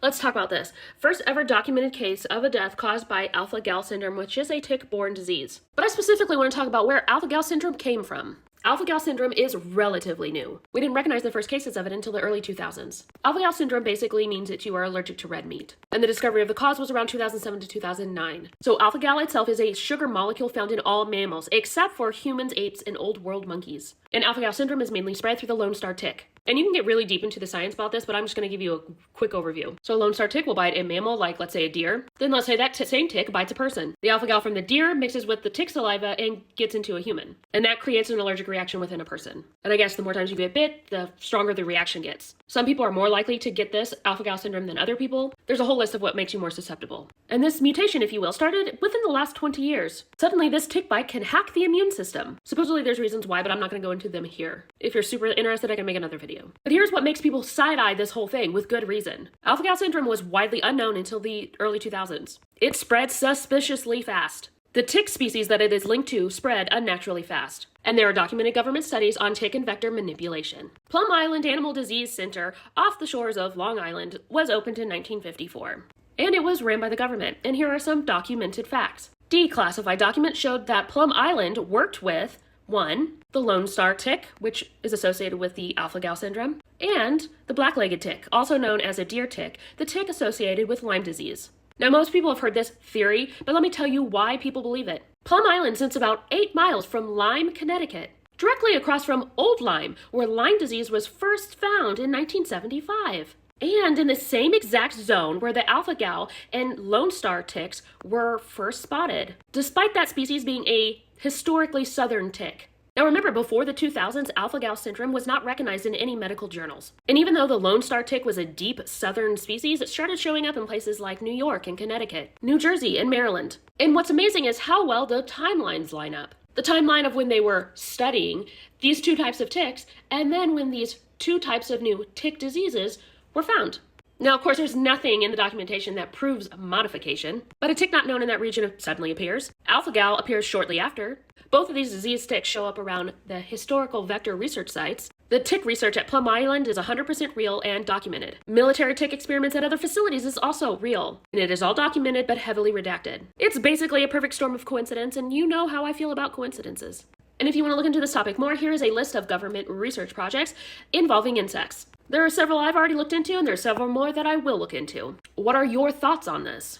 Let's talk about this. First ever documented case of a death caused by alpha-gal syndrome, which is a tick-borne disease. But I specifically want to talk about where alpha-gal syndrome came from. Alpha-gal syndrome is relatively new. We didn't recognize the first cases of it until the early 2000s. Alpha-gal syndrome basically means that you are allergic to red meat. And the discovery of the cause was around 2007 to 2009. So alpha-gal itself is a sugar molecule found in all mammals, except for humans, apes, and old world monkeys. And alpha-gal syndrome is mainly spread through the Lone Star tick. And you can get really deep into the science about this, but I'm just going to give you a quick overview. So a Lone Star tick will bite a mammal, like let's say a deer. Then let's say that same tick bites a person. The alpha-gal from the deer mixes with the tick saliva and gets into a human. And that creates an allergic reaction within a person. And I guess the more times you get bit, the stronger the reaction gets. Some people are more likely to get this alpha-gal syndrome than other people. There's a whole list of what makes you more susceptible. And this mutation, if you will, started within the last 20 years. Suddenly, this tick bite can hack the immune system. Supposedly there's reasons why, but I'm not going to go into them here. If you're super interested, I can make another video. But here's what makes people side-eye this whole thing with good reason. Alpha-gal syndrome was widely unknown until the early 2000s. It spread suspiciously fast. The tick species that it is linked to spread unnaturally fast. And there are documented government studies on tick and vector manipulation. Plum Island Animal Disease Center off the shores of Long Island was opened in 1954. And it was ran by the government. And here are some documented facts. Declassified documents showed that Plum Island worked with 1. The Lone Star tick, which is associated with the alpha-gal syndrome, and the black-legged tick, also known as a deer tick, the tick associated with Lyme disease. Now, most people have heard this theory, but let me tell you why people believe it. Plum Island sits about 8 miles from Lyme, Connecticut, directly across from Old Lyme, where Lyme disease was first found in 1975. And in the same exact zone where the alpha-gal and Lone Star ticks were first spotted, despite that species being a historically southern tick. Now remember, before the 2000s, alpha-gal syndrome was not recognized in any medical journals. And even though the Lone Star tick was a deep southern species, it started showing up in places like New York and Connecticut, New Jersey and Maryland. And what's amazing is how well the timelines line up. The timeline of when they were studying these two types of ticks, and then when these two types of new tick diseases were found. Now, of course, there's nothing in the documentation that proves modification, but a tick not known in that region suddenly appears. Alpha-gal appears shortly after. Both of these disease ticks show up around the historical vector research sites. The tick research at Plum Island is 100% real and documented. Military tick experiments at other facilities is also real, and it is all documented but heavily redacted. It's basically a perfect storm of coincidence, and you know how I feel about coincidences. And if you want to look into this topic more, here is a list of government research projects involving insects. There are several I've already looked into, and there are several more that I will look into. What are your thoughts on this?